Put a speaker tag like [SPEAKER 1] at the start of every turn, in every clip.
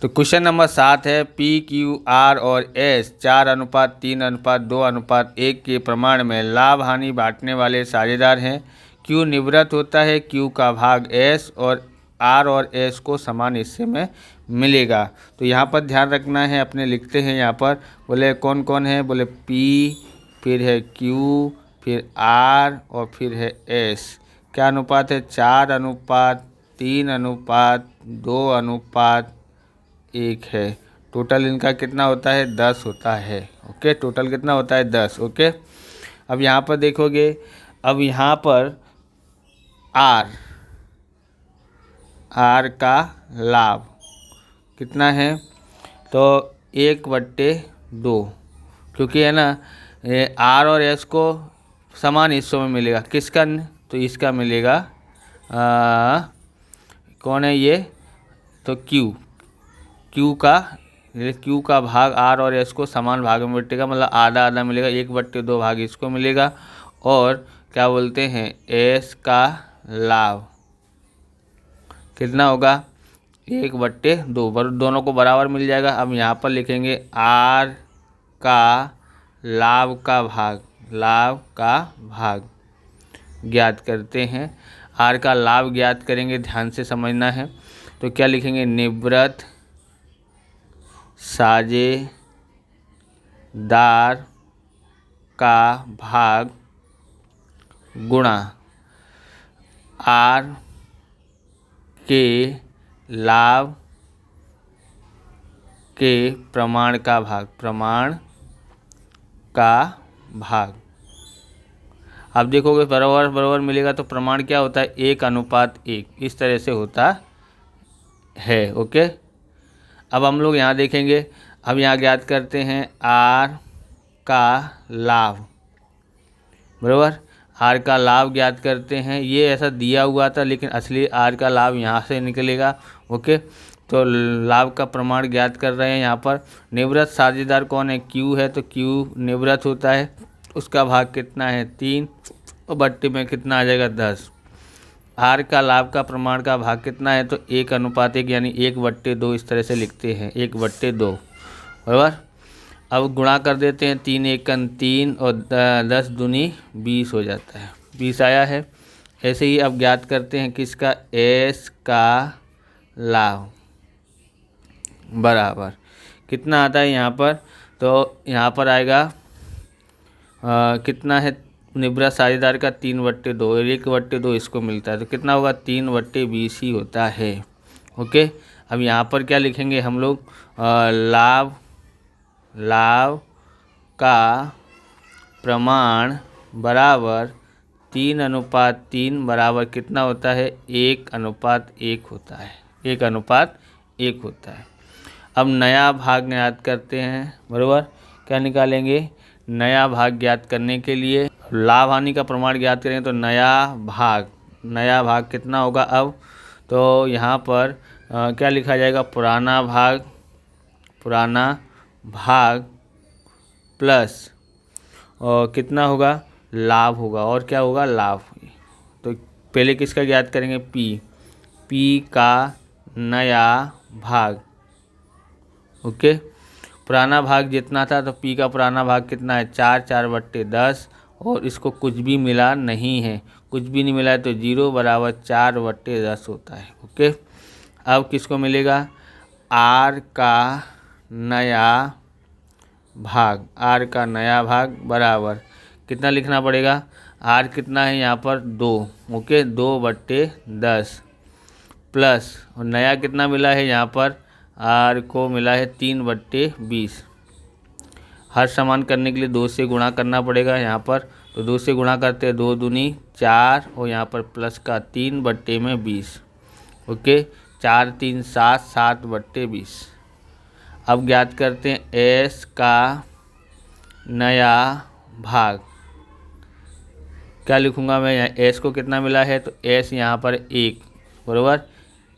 [SPEAKER 1] तो question number 7 है P Q R और एस 4:3:2:1 के प्रमाण में लाभ हानि बांटने वाले साझेदार हैं। क्यू निवृत्त होता है, क्यू का भाग एस और एस को समान हिस्से में मिलेगा। तो यहाँ पर ध्यान रखना है, अपने लिखते हैं यहाँ पर, बोले कौन कौन है, बोले पी, फिर है क्यू, फिर आर और फिर है एस। क्या अनुपात है? 4:3:2:1 है। टोटल इनका कितना होता है? 10 होता है। ओके, टोटल कितना होता है? 10। ओके, अब यहाँ पर देखोगे, अब यहाँ पर आर का लाभ कितना है? तो 1/2, क्योंकि है ना आर और एस को समान हिस्सों में मिलेगा। किसका? तो इसका मिलेगा। कौन है ये? तो क्यू का भाग आर और एस को समान भाग में बटेगा, मतलब आधा आधा मिलेगा। 1/2 भाग इसको मिलेगा। और क्या बोलते हैं, एस का लाभ कितना होगा? 1/2, दोनों को बराबर मिल जाएगा। अब यहाँ पर लिखेंगे आर का लाभ का भाग ज्ञात करते हैं। आर का लाभ ज्ञात करेंगे, ध्यान से समझना है। तो क्या लिखेंगे? निवृत्त साझेदार का भाग गुणा आर के लाभ के प्रमाण का भाग। अब देखोगे बराबर बराबर मिलेगा तो प्रमाण क्या होता है? 1:1, इस तरह से होता है। ओके, अब हम लोग यहाँ देखेंगे। अब यहाँ ज्ञात करते हैं आर का लाभ, बराबर। आर का लाभ ज्ञात करते हैं। ये ऐसा दिया हुआ था, लेकिन असली आर का लाभ यहाँ से निकलेगा। ओके, तो लाभ का प्रमाण ज्ञात कर रहे हैं यहाँ पर। निवृत्त साझेदार कौन है? क्यू है, तो क्यू निवृत्त होता है, उसका भाग कितना है? 3, और बट्टे में कितना आ जाएगा? 10। आर का लाभ का प्रमाण का भाग कितना है? तो 1:1, यानी 1/2 इस तरह से लिखते हैं, 1/2, बराबर। अब गुणा कर देते हैं, 3 × 3 और 10 दूनी 20 हो जाता है, 20 आया है। ऐसे ही अब ज्ञात करते हैं किसका? एस का लाभ बराबर कितना आता है यहाँ पर? तो यहाँ पर आएगा कितना है? निवृत्त साझेदार का 3/2, 1/2 इसको मिलता है, तो कितना होगा? 3/20 ही होता है। ओके, अब यहाँ पर क्या लिखेंगे हम लोग? लाभ का प्रमाण बराबर 3:3 बराबर कितना होता है? 1:1 होता है, 1:1 होता है। अब नया भाग ज्ञात करते हैं, बराबर। क्या निकालेंगे? नया भाग ज्ञात करने के लिए लाभ हानि का प्रमाण ज्ञात करेंगे, तो नया भाग कितना होगा? अब तो यहाँ पर क्या लिखा जाएगा? पुराना भाग प्लस और कितना होगा? लाभ होगा। और क्या होगा? लाभ। तो पहले किसका ज्ञात करेंगे? पी का नया भाग। ओके, पुराना भाग जितना था, तो पी का पुराना भाग कितना है? 4/10, और इसको कुछ भी मिला नहीं है, कुछ भी नहीं मिला है, तो 0 बराबर 4/10 होता है। ओके, अब किसको मिलेगा? आर का नया भाग बराबर कितना लिखना पड़ेगा? आर कितना है यहाँ पर? 2। ओके, 2/10 प्लस, और नया कितना मिला है यहाँ पर? आर को मिला है 3/20। हर समान करने के लिए 2 से गुणा करना पड़ेगा यहाँ पर, तो 2 से गुणा करते हैं, 2 दूनी 4, और यहाँ पर प्लस का 3/20। ओके, 4 3 7, 7/20। अब ज्ञात करते हैं एस का नया भाग। क्या लिखूँगा मैं यहाँ? एस को कितना मिला है? तो एस यहाँ पर 1, बराबर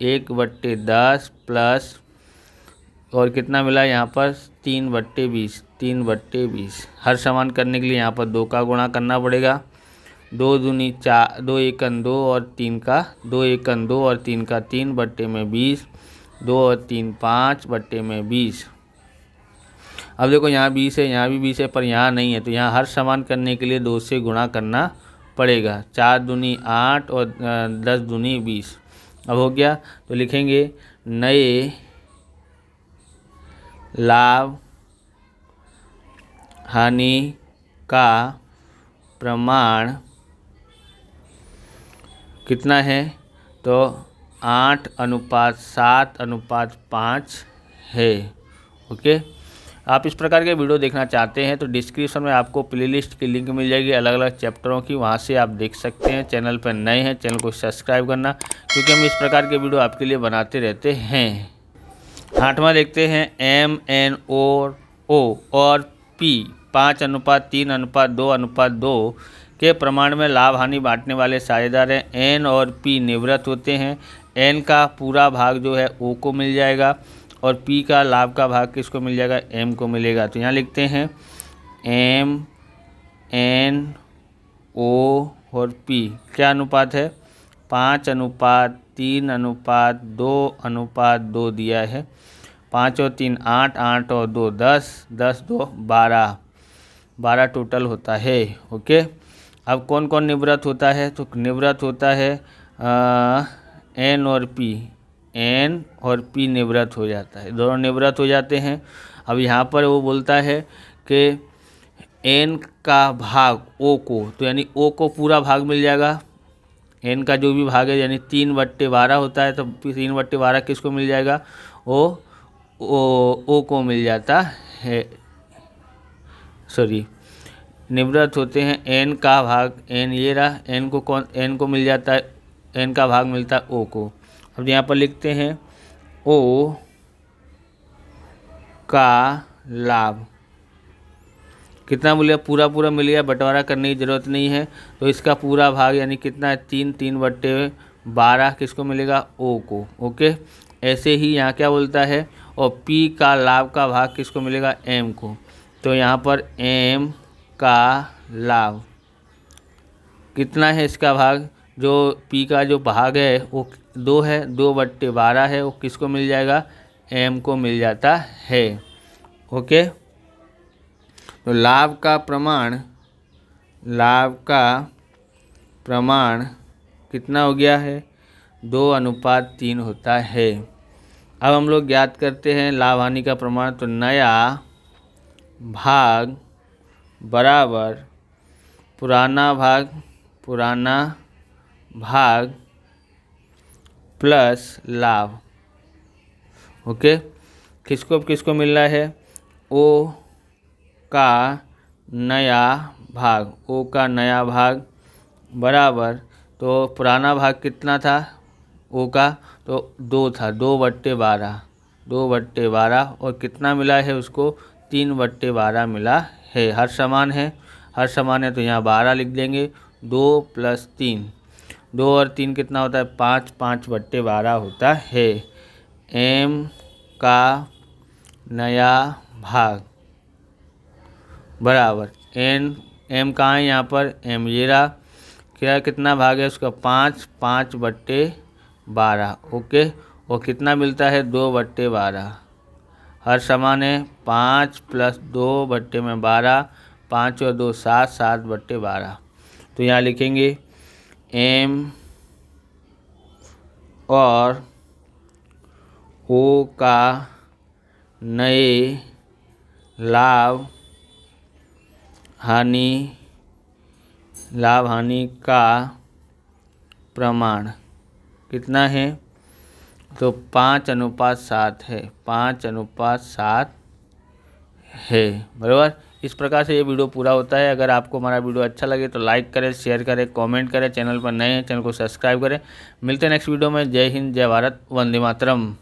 [SPEAKER 1] 1/10 प्लस, और कितना मिला यहाँ पर? 3/20। हर समान करने के लिए यहाँ पर 2 का गुणा करना पड़ेगा। 2 दूनी 4, 2 × 2 और 3 का 2 × 2 और 3 का 3/20। 2 और 3 5/20। अब देखो यहाँ 20 है, यहाँ भी 20 है, पर यहाँ नहीं है, तो यहाँ हर समान करने के लिए 2 से गुणा करना पड़ेगा। 4 दूनी 8 और 10 दूनी 20। अब हो गया, तो लिखेंगे नए लाभ हानि का प्रमाण कितना है, तो 8:7:5 है। ओके, आप इस प्रकार के वीडियो देखना चाहते हैं तो डिस्क्रिप्शन में आपको प्लेलिस्ट की लिंक मिल जाएगी अलग अलग चैप्टरों की, वहां से आप देख सकते हैं। चैनल पर नए हैं, चैनल को सब्सक्राइब करना, क्योंकि हम इस प्रकार के वीडियो आपके लिए बनाते रहते हैं। 8वां देखते हैं MNO और P 5:3:2:2 के प्रमाण में लाभ हानि बांटने वाले साझेदार हैं। N और P निवृत्त होते हैं। N का पूरा भाग जो है O को मिल जाएगा और P का लाभ का भाग किसको मिल जाएगा, M को मिलेगा। तो यहाँ लिखते हैं MNO और P क्या अनुपात है, 5:3:2:2 दिया है। 5 और 3 8, 8 और 2 10, 10 2 12, 12 टोटल होता है। ओके, अब कौन कौन निवृत्त होता है, तो निवृत्त होता है N और P। N और P निवृत्त हो जाता है, दोनों निवृत्त हो जाते हैं। अब यहाँ पर वो बोलता है कि N का भाग O को, तो यानी O को पूरा भाग मिल जाएगा। N का जो भी भाग है यानी 3/12 होता है, तो 3/12 किसको मिल जाएगा, O को मिल जाता है। सॉरी, निवृत्त होते हैं N का भाग, N ये रहा, N को मिल जाता है, N का भाग मिलता है O को। अब यहाँ पर लिखते हैं O का लाभ कितना मिलेगा, पूरा मिल गया, बंटवारा करने की ज़रूरत नहीं है। तो इसका पूरा भाग यानी कितना है, 3/12 किसको मिलेगा, O को। ओके, ऐसे ही यहाँ क्या बोलता है, और P का लाभ का भाग किसको मिलेगा, M को। तो यहाँ पर M का लाभ कितना है, इसका भाग जो P का जो भाग है वो 2 है, 2/12 है, वो किसको मिल जाएगा, M को मिल जाता है। ओके, तो लाभ का प्रमाण कितना हो गया है, 2:3 होता है। अब हम लोग ज्ञात करते हैं लाभ हानि का प्रमाण। तो नया भाग बराबर पुराना भाग प्लस लाभ। ओके, किसको किसको मिल रहा है, O का नया भाग बराबर, तो पुराना भाग कितना था O का, तो 2 था, 2/12 और कितना मिला है उसको, 3/12 मिला है। हर समान है तो यहाँ 12 लिख देंगे। 2 + 3, 2 और 3 कितना होता है, 5, 5/12 होता है। M का नया भाग बराबर M कहाँ है, यहाँ पर M ये रहा, क्या कितना भाग है उसका, 5, 5/12। ओके, और कितना मिलता है, 2/12। हर समान है, 5 + 2/12, 5 और 2 7, 7/12। तो यहाँ लिखेंगे M और O का नए लाभ हानि का प्रमाण कितना है, तो 5:7 है, 5:7 है, बराबर। इस प्रकार से ये वीडियो पूरा होता है। अगर आपको हमारा वीडियो अच्छा लगे तो लाइक करें, शेयर करें, कमेंट करें। चैनल पर नए हैं, चैनल को सब्सक्राइब करें। मिलते हैं नेक्स्ट वीडियो में। जय हिंद, जय भारत, वंदे मातरम।